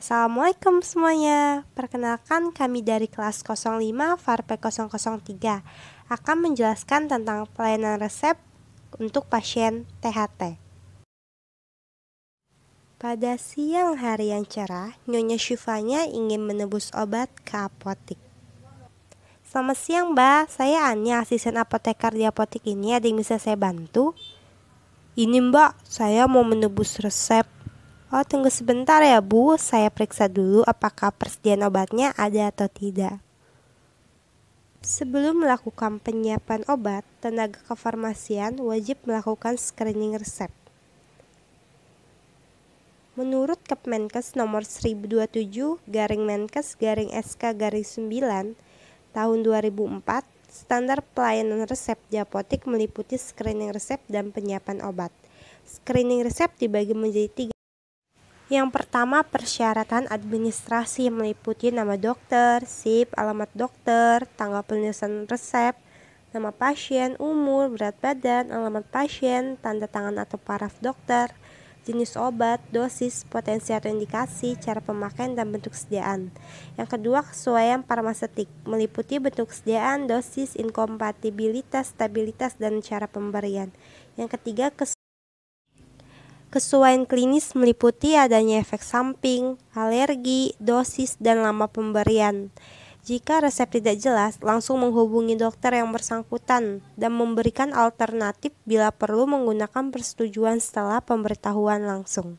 Assalamualaikum semuanya. Perkenalkan kami dari kelas 05 VARP 003 akan menjelaskan tentang pelayanan resep untuk pasien THT. Pada siang hari yang cerah, Nyonya Syifanya ingin menebus obat ke apotik. Selamat siang, Mbak. Saya Anya, asisten apoteker di apotik ini. Ada yang bisa saya bantu? Ini, Mbak, saya mau menebus resep. Oh, tunggu sebentar ya, Bu. Saya periksa dulu apakah persediaan obatnya ada atau tidak. Sebelum melakukan penyiapan obat, tenaga kefarmasian wajib melakukan screening resep. Menurut Kepmenkes nomor 1027/Menkes/SK/9 tahun 2004, standar pelayanan resep di apotik meliputi screening resep dan penyiapan obat. Screening resep dibagi menjadi 3. Yang pertama, persyaratan administrasi meliputi nama dokter, SIP, alamat dokter, tanggal penulisan resep, nama pasien, umur, berat badan, alamat pasien, tanda tangan atau paraf dokter, jenis obat, dosis, potensi atau indikasi, cara pemakaian, dan bentuk sediaan. Yang kedua, kesesuaian farmaseutik meliputi bentuk sediaan, dosis, inkompatibilitas, stabilitas, dan cara pemberian. Yang ketiga, kesesuaian klinis meliputi adanya efek samping, alergi, dosis, dan lama pemberian. Jika resep tidak jelas, langsung menghubungi dokter yang bersangkutan dan memberikan alternatif bila perlu menggunakan persetujuan setelah pemberitahuan langsung.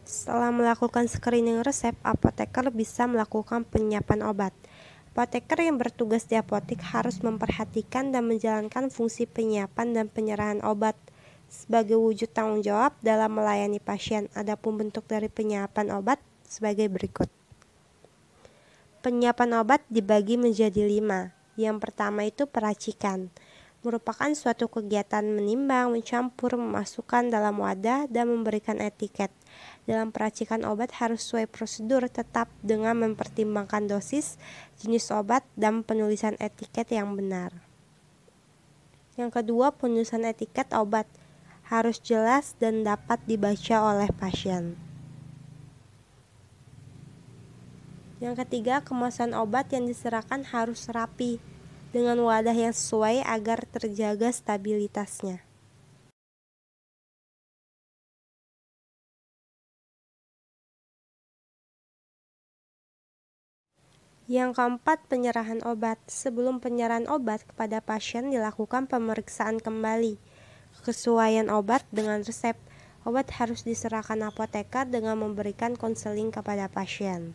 Setelah melakukan screening resep, apoteker bisa melakukan penyiapan obat. Apoteker yang bertugas di apotik harus memperhatikan dan menjalankan fungsi penyiapan dan penyerahan obat sebagai wujud tanggung jawab dalam melayani pasien. Adapun bentuk dari penyiapan obat sebagai berikut. Penyiapan obat dibagi menjadi 5. Yang pertama itu peracikan. Merupakan suatu kegiatan menimbang, mencampur, memasukkan dalam wadah, dan memberikan etiket. Dalam peracikan obat harus sesuai prosedur, tetap dengan mempertimbangkan dosis, jenis obat, dan penulisan etiket yang benar. Yang kedua, penulisan etiket obat harus jelas dan dapat dibaca oleh pasien. Yang ketiga, kemasan obat yang diserahkan harus rapi dengan wadah yang sesuai agar terjaga stabilitasnya. Yang keempat, penyerahan obat. Sebelum penyerahan obat kepada pasien dilakukan pemeriksaan kembali kesesuaian obat dengan resep. Obat harus diserahkan apoteker dengan memberikan konseling kepada pasien.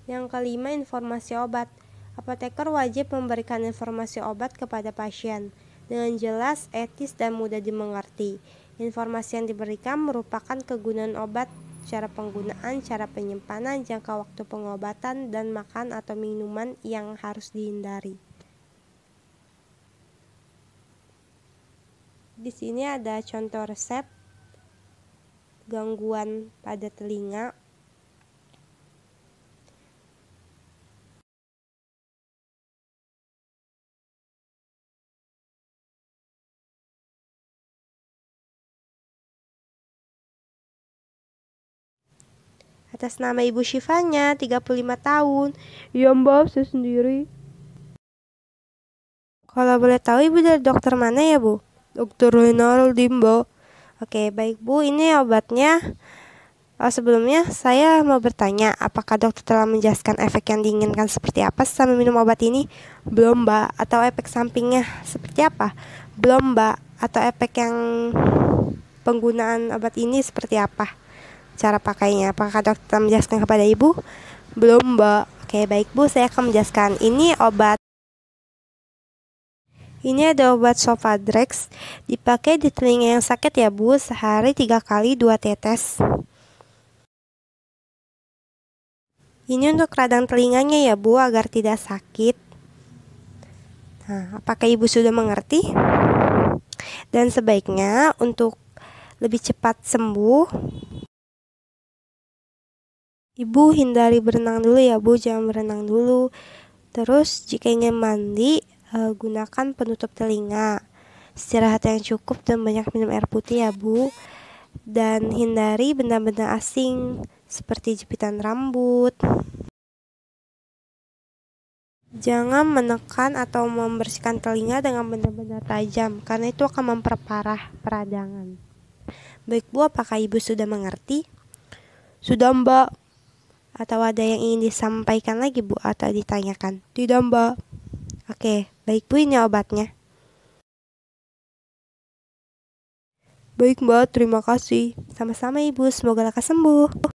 Yang kelima, informasi obat. Apoteker wajib memberikan informasi obat kepada pasien dengan jelas, etis, dan mudah dimengerti. Informasi yang diberikan merupakan kegunaan obat, cara penggunaan, cara penyimpanan, jangka waktu pengobatan, dan makan atau minuman yang harus dihindari. Di sini ada contoh resep gangguan pada telinga. Atas nama Ibu Syifanya, 35 tahun. Iya Mbak, saya sendiri. Kalau boleh tahu Ibu dari dokter mana ya Bu? Dokter Renaldi Mbak. Oke, baik Bu, ini obatnya. Sebelumnya saya mau bertanya, apakah dokter telah menjelaskan efek yang diinginkan seperti apa setelah minum obat ini? Belum Mbak. Atau efek sampingnya seperti apa? Belum Mbak. Atau efek yang penggunaan obat ini seperti apa? Cara pakainya, apakah dokter telah menjelaskan kepada Ibu? Belum Mbak. Oke, baik Bu, saya akan menjelaskan. Ini ada obat Sofadrex, dipakai di telinga yang sakit ya Bu, sehari 3 kali 2 tetes. Ini untuk radang telinganya ya Bu, agar tidak sakit. Nah, apakah Ibu sudah mengerti? Dan sebaiknya untuk lebih cepat sembuh, Ibu hindari berenang dulu ya Bu, jangan berenang dulu. Terus jika ingin mandi, gunakan penutup telinga. Istirahat yang cukup dan banyak minum air putih ya Bu. Dan hindari benda-benda asing seperti jepitan rambut. Jangan menekan atau membersihkan telinga dengan benda-benda tajam, karena itu akan memperparah peradangan. Baik Bu, apakah Ibu sudah mengerti? Sudah, Mbak. Atau ada yang ingin disampaikan lagi Bu, atau ditanyakan? Tidak, Mbak. Oke, baik Bu, ini obatnya. Baik, Mbak. Terima kasih. Sama-sama Ibu, semoga lekas sembuh.